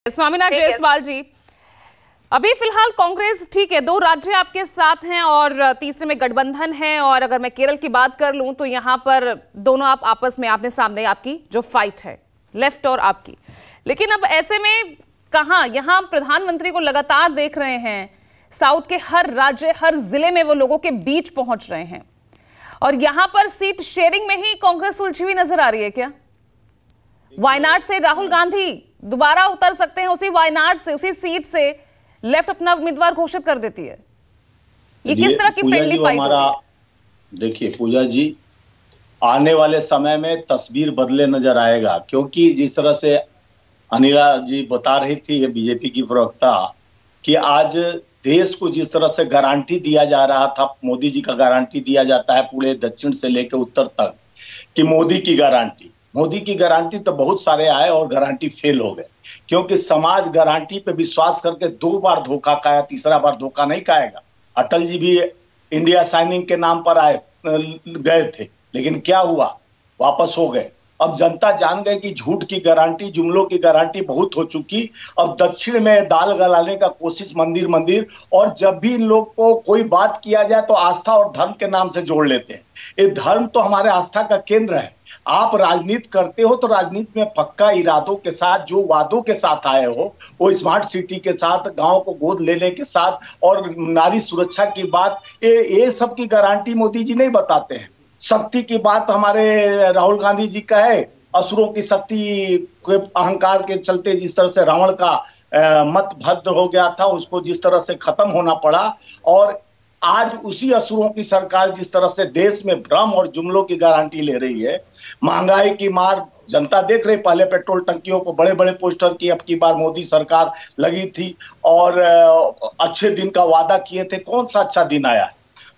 स्वामीनाथ जायसवाल जी, अभी फिलहाल कांग्रेस ठीक है, 2 राज्य आपके साथ हैं और तीसरे में गठबंधन है। और अगर मैं केरल की बात कर लूं तो यहां पर दोनों आप आपस में आमने सामने आपकी जो फाइट है लेफ्ट और आपकी। लेकिन अब ऐसे में कहां यहां प्रधानमंत्री को लगातार देख रहे हैं, साउथ के हर राज्य हर जिले में वो लोगों के बीच पहुंच रहे हैं और यहां पर सीट शेयरिंग में ही कांग्रेस उलझी हुई नजर आ रही है क्या? वायनाड से राहुल गांधी दोबारा उतर सकते हैं, उसी वायनाड से उसी सीट से लेफ्ट अपना उम्मीदवार घोषित कर देती है। ये किस तरह की फ्रेंडली फाइट होगी? देखिए पूजा जी, आने वाले समय में तस्वीर बदले नजर आएगा, क्योंकि जिस तरह से अनिला जी बता रही थी बीजेपी की प्रवक्ता कि आज देश को जिस तरह से गारंटी दिया जा रहा था, मोदी जी का गारंटी दिया जाता है पूरे दक्षिण से लेकर उत्तर तक कि मोदी की गारंटी तो बहुत सारे आए और गारंटी फेल हो गए, क्योंकि समाज गारंटी पे विश्वास करके 2 बार धोखा खाया, तीसरा बार धोखा नहीं खाएगा। अटल जी भी इंडिया साइनिंग के नाम पर गए थे, लेकिन क्या हुआ, वापस हो गए। अब जनता जान गए कि झूठ की गारंटी, जुमलों की गारंटी बहुत हो चुकी। अब दक्षिण में दाल गलाने का कोशिश मंदिर, और जब भी इन लोग को कोई बात किया जाए तो आस्था और धर्म के नाम से जोड़ लेते हैं। ये धर्म तो हमारे आस्था का केंद्र है। आप राजनीति करते हो तो राजनीति में पक्का इरादों के साथ, जो वादों के साथ आए हो, वो स्मार्ट सिटी के साथ, गांव को गोद लेने के साथ और नारी सुरक्षा की बात, ये सब की गारंटी मोदी जी नहीं बताते हैं। शक्ति की बात हमारे राहुल गांधी जी का है। असुरों की शक्ति के अहंकार के चलते जिस तरह से रावण का मत भद्र हो गया था, उसको जिस तरह से खत्म होना पड़ा, और आज उसी असुरों की सरकार जिस तरह से देश में भ्रम और जुमलों की गारंटी ले रही है। महंगाई की मार जनता देख रही। पहले पेट्रोल टंकियों को बड़े बड़े पोस्टर की, अब की बार मोदी सरकार लगी थी और अच्छे दिन का वादा किए थे। कौन सा अच्छा दिन आया?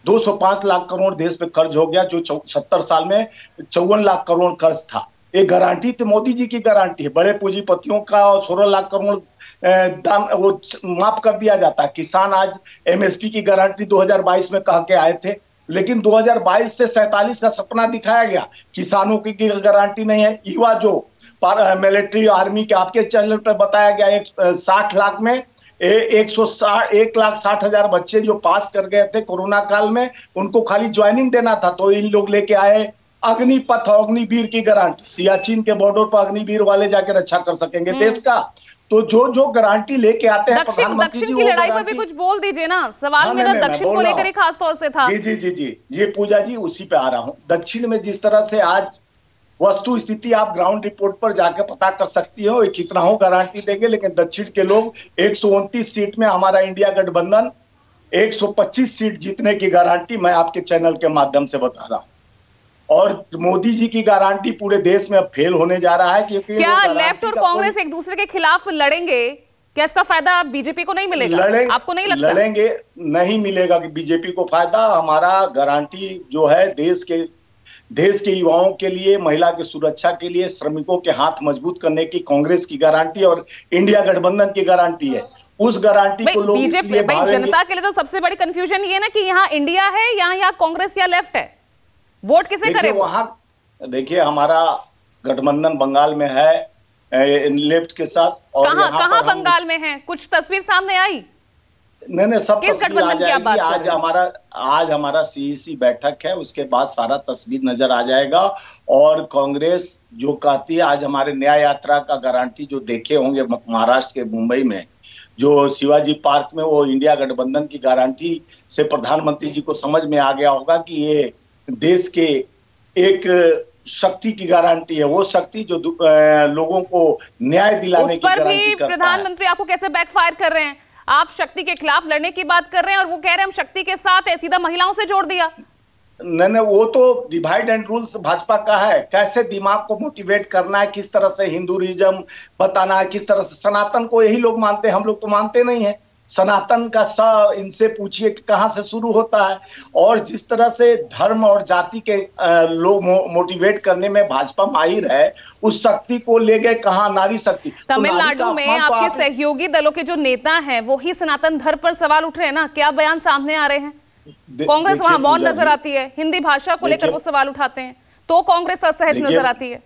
205 लाख करोड़ देश पे कर्ज हो गया, जो 70 साल में 54 लाख करोड़ कर्ज था। एक गारंटी थी, मोदी जी की गारंटी है। बड़े पूंजीपतियों का 16 लाख करोड़ दाम वो माफ कर दिया जाता है। किसान आज एमएसपी की गारंटी 2022 में कह के आए थे, लेकिन 2022 से 47 का सपना दिखाया गया। किसानों की गारंटी नहीं है। युवा जो मिलिट्री आर्मी के आपके चैनल पर बताया गया, 60 लाख में 1,60,000 बच्चे जो पास कर गए थे कोरोना काल में, उनको खाली ज्वाइनिंग देना था, तो इन लोग लेके आए अग्निपथ, अग्निवीर की गारंटी। सियाचिन के बॉर्डर पर अग्निवीर वाले जाके रक्षा कर सकेंगे देश का। तो जो गारंटी लेके आते हैं प्रधानमंत्री जी, की लड़ाई पर भी कुछ बोल दीजिए ना। सवाल मेरा दक्षिण को लेकर ही खास तौर से था। जी पूजा जी, उसी पे आ रहा हूं। दक्षिण में जिस तरह से आज वस्तु स्थिति आप ग्राउंड रिपोर्ट पर जाकर पता कर सकती हो, कितना हो गारंटी देंगे, लेकिन दक्षिण के लोग 129 सीट में हमारा इंडिया गठबंधन 125 सीट जीतने की गारंटी मैं आपके चैनल के माध्यम से बता रहा हूं। और मोदी जी की गारंटी पूरे देश में अब फेल होने जा रहा है, क्योंकि क्या लेफ्ट और कांग्रेस एक दूसरे के खिलाफ लड़ेंगे? क्या इसका फायदा बीजेपी को नहीं मिलेगा? आपको नहीं लगता? लड़ेंगे, नहीं मिलेगा कि बीजेपी को फायदा। हमारा गारंटी जो है देश के युवाओं के लिए, महिला की सुरक्षा के लिए, श्रमिकों के हाथ मजबूत करने की कांग्रेस की गारंटी और इंडिया गठबंधन की गारंटी है। उस गारंटी को लोग इसलिए जनता के लिए तो सबसे बड़ी कंफ्यूजन ये ना कि यहाँ इंडिया है, यहाँ कांग्रेस या लेफ्ट है, वोट किसे करे? वहां देखिए, हमारा गठबंधन बंगाल में है लेफ्ट के साथ। और कहां बंगाल में है? कुछ तस्वीर सामने आई? नहीं, सब तस्वीर आ जाएगी। आज हमारा सीईसी बैठक है, उसके बाद सारा तस्वीर नजर आ जाएगा। और कांग्रेस जो कहती है, आज हमारे न्याय यात्रा का गारंटी जो देखे होंगे महाराष्ट्र के मुंबई में, जो शिवाजी पार्क में, वो इंडिया गठबंधन की गारंटी से प्रधानमंत्री जी को समझ में आ गया होगा कि ये देश के एक शक्ति की गारंटी है। वो शक्ति जो लोगों को न्याय दिलाने की गारंटी करता है। प्रधानमंत्री आपको कैसे बैकफायर कर रहे हैं? आप शक्ति के खिलाफ लड़ने की बात कर रहे हैं और वो कह रहे हैं हम शक्ति के साथ है, सीधा महिलाओं से जोड़ दिया। नहीं, वो तो डिवाइड एंड रूल्स भाजपा का है। कैसे दिमाग को मोटिवेट करना है, किस तरह से हिंदुइज्म बताना है, किस तरह से सनातन को यही लोग मानते हैं, हम लोग तो मानते नहीं है। सनातन का इनसे पूछिए कि कहां से शुरू होता है। और जिस तरह से धर्म और जाति के लोग मोटिवेट करने में भाजपा माहिर है, उस शक्ति को ले गए कहां? नारी शक्ति। तमिलनाडु में आपके सहयोगी दलों के जो नेता हैं वो ही सनातन धर्म पर सवाल उठ रहे हैं ना। क्या बयान सामने आ रहे हैं? कांग्रेस वहां मौन नजर आती है, हिंदी भाषा को लेकर वो सवाल उठाते हैं, तो कांग्रेस असहज नजर आती है।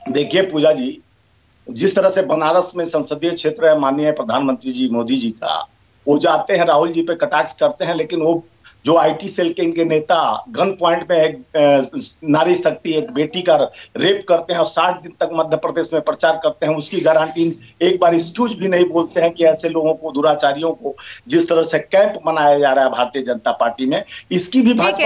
देखिए पूजा जी, जिस तरह से बनारस में संसदीय क्षेत्र है माननीय प्रधानमंत्री जी मोदी जी का, वो जाते हैं राहुल जी पे कटाक्ष करते हैं, लेकिन वो जो आईटी सेल के इनके नेता गन पॉइंट में एक नारी शक्ति एक बेटी का रेप करते हैं और 60 दिन तक मध्य प्रदेश में प्रचार करते हैं, उसकी गारंटी एक बार एक्सक्यूज भी नहीं बोलते हैं कि ऐसे लोगों को, दुराचारियों को जिस तरह से कैंप बनाया जा रहा है भारतीय जनता पार्टी में, इसकी भी भाजपा की